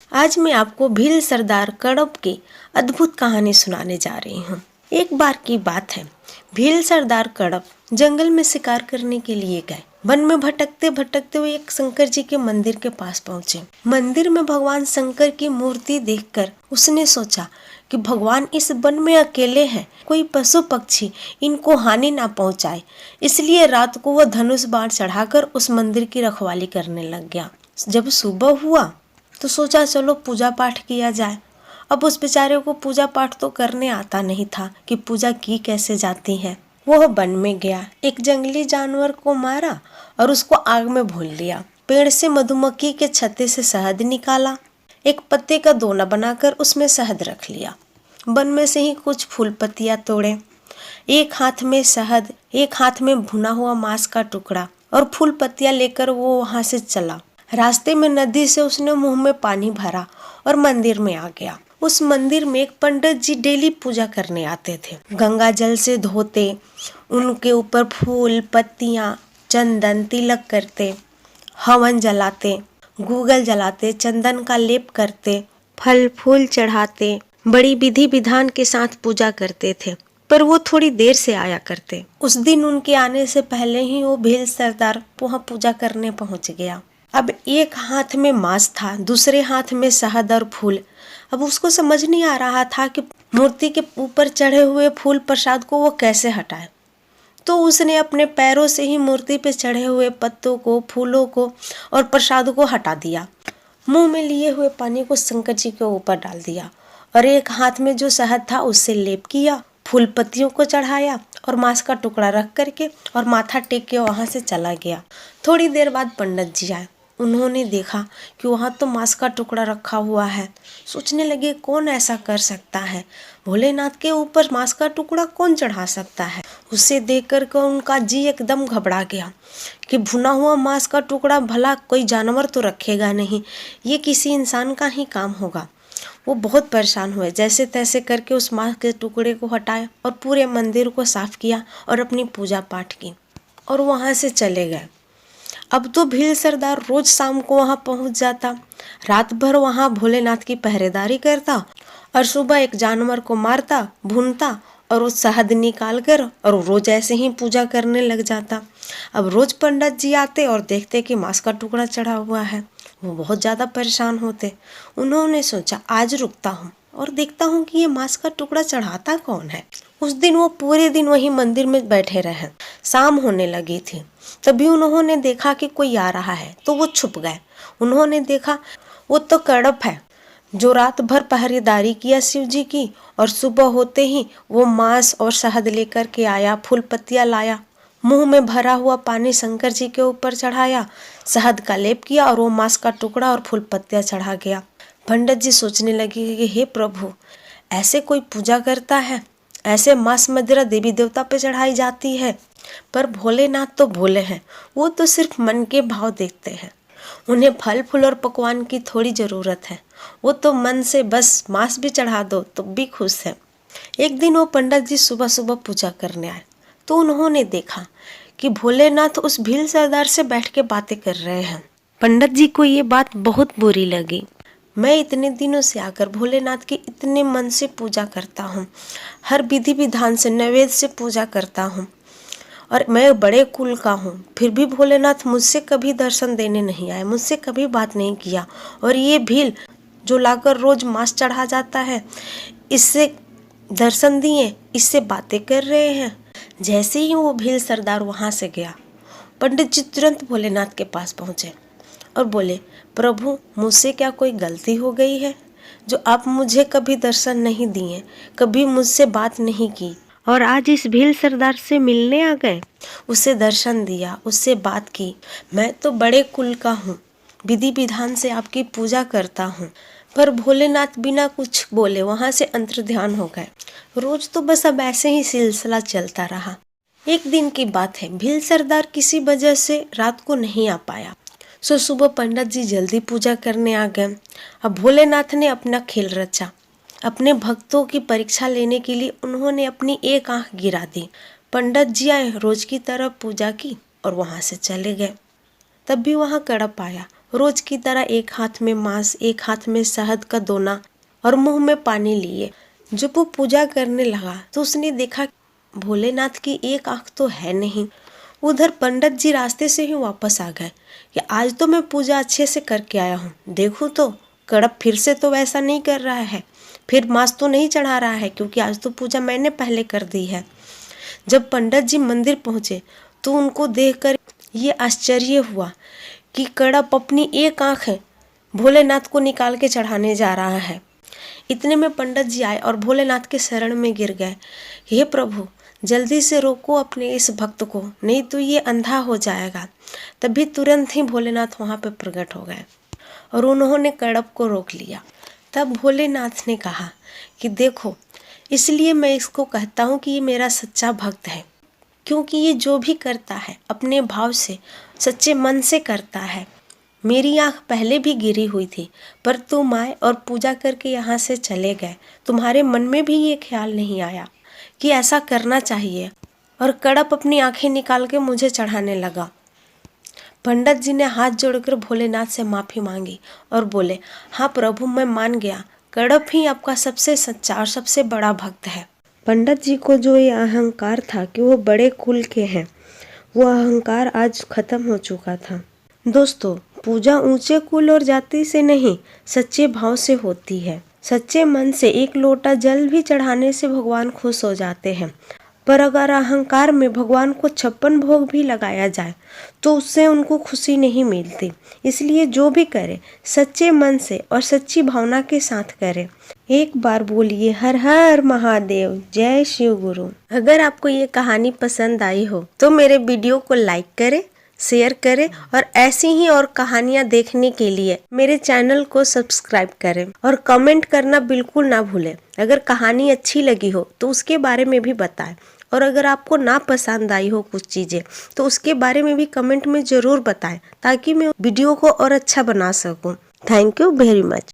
आज मैं आपको भील सरदार कड़प की अद्भुत कहानी सुनाने जा रही हूँ। एक बार की बात है, भील सरदार कड़प जंगल में शिकार करने के लिए गए। वन में भटकते भटकते हुए एक शंकर जी के मंदिर के पास पहुँचे। मंदिर में भगवान शंकर की मूर्ति देखकर उसने सोचा कि भगवान इस वन में अकेले हैं, कोई पशु पक्षी इनको हानि ना पहुँचाए। इसलिए रात को वह धनुष बाण चढ़ाकर उस मंदिर की रखवाली करने लग गया। जब सुबह हुआ तो सोचा चलो पूजा पाठ किया जाए। अब उस बेचारे को पूजा पाठ तो करने आता नहीं था कि पूजा की कैसे जाती है। वह वन में गया, एक जंगली जानवर को मारा और उसको आग में भून लिया। पेड़ से मधुमक्खी के छत्ते से शहद निकाला, एक पत्ते का दोना बनाकर उसमें शहद रख लिया। वन में से ही कुछ फूल पत्तियां तोड़े, एक हाथ में शहद, एक हाथ में भुना हुआ मांस का टुकड़ा और फूल पत्तियां लेकर वो वहां से चला। रास्ते में नदी से उसने मुंह में पानी भरा और मंदिर में आ गया। उस मंदिर में एक पंडित जी डेली पूजा करने आते थे। गंगा जल से धोते, उनके ऊपर फूल पत्तियां चंदन तिलक करते, हवन जलाते, गूगल जलाते, चंदन का लेप करते, फल फूल चढ़ाते, बड़ी विधि विधान के साथ पूजा करते थे। पर वो थोड़ी देर से आया करते। उस दिन उनके आने से पहले ही वो भील सरदार वहाँ पूजा करने पहुँच गया। अब एक हाथ में मांस था, दूसरे हाथ में शहद और फूल। अब उसको समझ नहीं आ रहा था कि मूर्ति के ऊपर चढ़े हुए फूल प्रसाद को वो कैसे हटाए। तो उसने अपने पैरों से ही मूर्ति पे चढ़े हुए पत्तों को, फूलों को और प्रसाद को हटा दिया। मुंह में लिए हुए पानी को शंकर जी के ऊपर डाल दिया और एक हाथ में जो शहद था उससे लेप किया, फूल पत्तियों को चढ़ाया और मांस का टुकड़ा रख करके और माथा टेक के वहां से चला गया। थोड़ी देर बाद पंडित जी आए। उन्होंने देखा कि वहाँ तो मांस का टुकड़ा रखा हुआ है। सोचने लगे कौन ऐसा कर सकता है, भोलेनाथ के ऊपर मांस का टुकड़ा कौन चढ़ा सकता है। उसे देखकर के उनका जी एकदम घबरा गया कि भुना हुआ मांस का टुकड़ा भला कोई जानवर तो रखेगा नहीं, ये किसी इंसान का ही काम होगा। वो बहुत परेशान हुए, जैसे तैसे करके उस मांस के टुकड़े को हटाया और पूरे मंदिर को साफ किया और अपनी पूजा पाठ की और वहाँ से चले गए। अब तो भील सरदार रोज शाम को वहां पहुंच जाता, रात भर वहां भोलेनाथ की पहरेदारी करता और सुबह एक जानवर को मारता, भूनता और वो शहद निकाल कर और रोज ऐसे ही पूजा करने लग जाता। अब रोज पंडित जी आते और देखते कि मांस का टुकड़ा चढ़ा हुआ है। वो बहुत ज्यादा परेशान होते। उन्होंने सोचा आज रुकता हूँ और देखता हूँ कि ये मांस का टुकड़ा चढ़ाता कौन है। उस दिन वो पूरे दिन वही मंदिर में बैठे रहे। शाम होने लगी थी, तभी उन्होंने देखा कि कोई आ रहा है तो वो छुप गए। उन्होंने देखा वो तो कड़प है जो रात भर पहरेदारी किया शिव जी की और सुबह होते ही वो मांस और शहद लेकर के आया, फूल पत्तियां लाया, मुंह में भरा हुआ पानी शंकर जी के ऊपर चढ़ाया, शहद का लेप किया और वो मांस का टुकड़ा और फूल पत्तियां चढ़ा गया। पंडित जी सोचने लगे कि हे प्रभु, ऐसे कोई पूजा करता है, ऐसे मांस मदिरा देवी देवता पे चढ़ाई जाती है। पर भोलेनाथ तो भोले हैं, वो तो सिर्फ मन के भाव देखते हैं। उन्हें फल फूल और पकवान की थोड़ी जरूरत है, वो तो मन से बस मांस भी चढ़ा दो तो भी खुश है। एक दिन वो पंडित जी सुबह सुबह पूजा करने आए तो उन्होंने देखा कि भोलेनाथ उस भील सरदार से बैठ के बातें कर रहे हैं। पंडित जी को ये बात बहुत बुरी लगी। मैं इतने दिनों से आकर भोलेनाथ की इतने मन से पूजा करता हूँ, हर विधि विधान से नैवेद्य से पूजा करता हूँ और मैं बड़े कुल का हूँ, फिर भी भोलेनाथ मुझसे कभी दर्शन देने नहीं आए, मुझसे कभी बात नहीं किया। और ये भील जो लाकर रोज मांस चढ़ा जाता है, इससे दर्शन दिए, इससे बातें कर रहे हैं। जैसे ही वो भील सरदार वहाँ से गया, पंडित जी तुरंत भोलेनाथ के पास पहुँचे और बोले, प्रभु मुझसे क्या कोई गलती हो गई है जो आप मुझे कभी दर्शन नहीं दिए, कभी मुझसे बात नहीं की और आज इस भील सरदार से मिलने आ गए। उसे दर्शन दिया, उससे बात की। मैं तो बड़े कुल का हूँ, विधि विधान से आपकी पूजा करता हूँ। पर भोलेनाथ बिना कुछ बोले वहां से अंतर्ध्यान हो गए। रोज तो बस अब ऐसे ही सिलसिला चलता रहा। एक दिन की बात है, भील सरदार किसी वजह से रात को नहीं आ पाया। सुबह पंडित जी जल्दी पूजा करने आ गए। अब भोलेनाथ ने अपना खेल रचा। अपने भक्तों की परीक्षा लेने के लिए उन्होंने अपनी एक आंख गिरा दी। पंडित जी आए, रोज की तरह पूजा की और वहां से चले गए। तब भी वहां कड़प आया। रोज की तरह एक हाथ में मांस, एक हाथ में शहद का दोना और मुंह में पानी लिए जब वो पूजा करने लगा तो उसने देखा भोलेनाथ की एक आंख तो है नहीं। उधर पंडित जी रास्ते से ही वापस आ गए कि आज तो मैं पूजा अच्छे से करके आया हूँ, देखूँ तो कड़प फिर से तो वैसा नहीं कर रहा है, फिर मांस तो नहीं चढ़ा रहा है क्योंकि आज तो पूजा मैंने पहले कर दी है। जब पंडित जी मंदिर पहुँचे तो उनको देखकर ये आश्चर्य हुआ कि कड़प अपनी एक आंख है भोलेनाथ को निकाल के चढ़ाने जा रहा है। इतने में पंडित जी आए और भोलेनाथ के शरण में गिर गए। हे प्रभु, जल्दी से रोको अपने इस भक्त को, नहीं तो ये अंधा हो जाएगा। तभी तुरंत ही भोलेनाथ वहाँ पे प्रकट हो गए और उन्होंने कड़प को रोक लिया। तब भोलेनाथ ने कहा कि देखो, इसलिए मैं इसको कहता हूँ कि ये मेरा सच्चा भक्त है, क्योंकि ये जो भी करता है अपने भाव से, सच्चे मन से करता है। मेरी आंख पहले भी गिरी हुई थी, पर तुम आए और पूजा करके यहाँ से चले गए। तुम्हारे मन में भी ये ख्याल नहीं आया कि ऐसा करना चाहिए, और कड़प अपनी आंखें निकाल के मुझे चढ़ाने लगा। पंडित जी ने हाथ जोड़कर भोलेनाथ से माफ़ी मांगी और बोले, हाँ प्रभु, मैं मान गया, कड़प ही आपका सबसे सच्चा और सबसे बड़ा भक्त है। पंडित जी को जो ये अहंकार था कि वो बड़े कुल के हैं, वो अहंकार आज खत्म हो चुका था। दोस्तों, पूजा ऊंचे कुल और जाति से नहीं, सच्चे भाव से होती है। सच्चे मन से एक लोटा जल भी चढ़ाने से भगवान खुश हो जाते हैं। पर अगर अहंकार में भगवान को 56 भोग भी लगाया जाए तो उससे उनको खुशी नहीं मिलती। इसलिए जो भी करे सच्चे मन से और सच्ची भावना के साथ करे। एक बार बोलिए हर हर महादेव, जय शिव गुरु। अगर आपको ये कहानी पसंद आई हो तो मेरे वीडियो को लाइक करें, शेयर करें और ऐसी ही और कहानियाँ देखने के लिए मेरे चैनल को सब्सक्राइब करें और कमेंट करना बिल्कुल ना भूलें। अगर कहानी अच्छी लगी हो तो उसके बारे में भी बताएं, और अगर आपको ना पसंद आई हो कुछ चीज़ें तो उसके बारे में भी कमेंट में ज़रूर बताएं, ताकि मैं वीडियो को और अच्छा बना सकूं। Thank you very much.